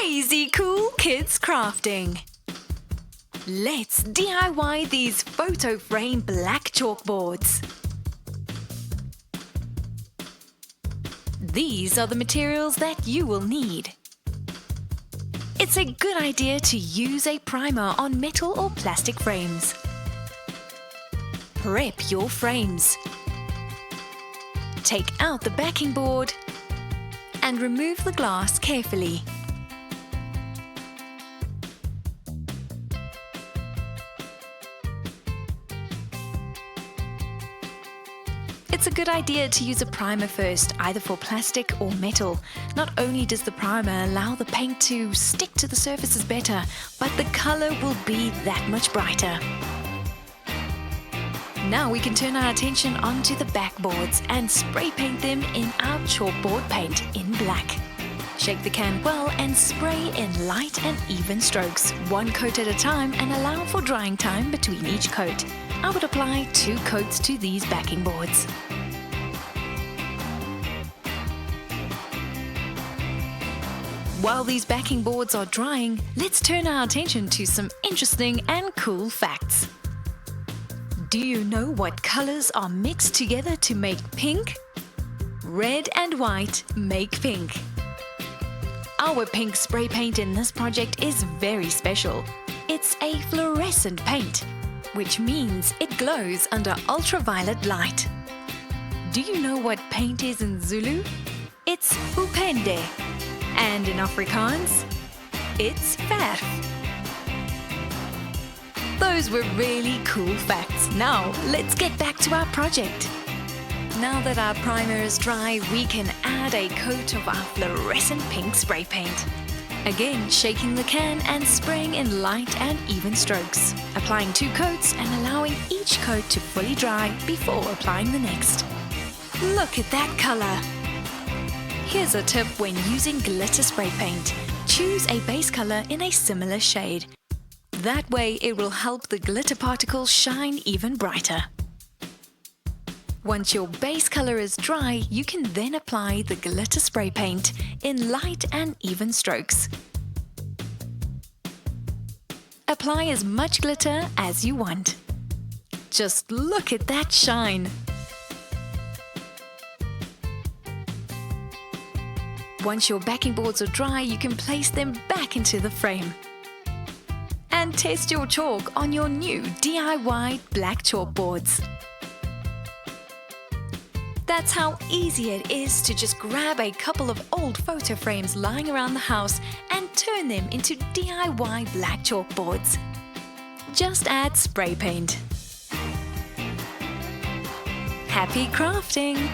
Crazy cool kids crafting! Let's DIY these photo frame black chalkboards. These are the materials that you will need. It's a good idea to use a primer on metal or plastic frames. Prep your frames. Take out the backing board and remove the glass carefully. It's a good idea to use a primer first, either for plastic or metal. Not only does the primer allow the paint to stick to the surfaces better, but the color will be that much brighter. Now we can turn our attention onto the backboards and spray paint them in our chalkboard paint in black. Shake the can well and spray in light and even strokes, one coat at a time, and allow for drying time between each coat. I would apply 2 coats to these backing boards. While these backing boards are drying, let's turn our attention to some interesting and cool facts. Do you know what colors are mixed together to make pink? Red and white make pink. Our pink spray paint in this project is very special. It's a fluorescent paint, which means it glows under ultraviolet light. Do you know what paint is in Zulu? It's upende. And in Afrikaans, it's verf. Those were really cool facts. Now, let's get back to our project. Now that our primer is dry, we can add a coat of our fluorescent pink spray paint. Again, shaking the can and spraying in light and even strokes. Applying 2 coats and allowing each coat to fully dry before applying the next. Look at that color! Here's a tip when using glitter spray paint. Choose a base color in a similar shade. That way it will help the glitter particles shine even brighter. Once your base color is dry, you can then apply the glitter spray paint in light and even strokes. Apply as much glitter as you want. Just look at that shine! Once your backing boards are dry, you can place them back into the frame. And test your chalk on your new DIY black chalkboards. That's how easy it is to just grab a couple of old photo frames lying around the house and turn them into DIY black chalkboards. Just add spray paint. Happy crafting!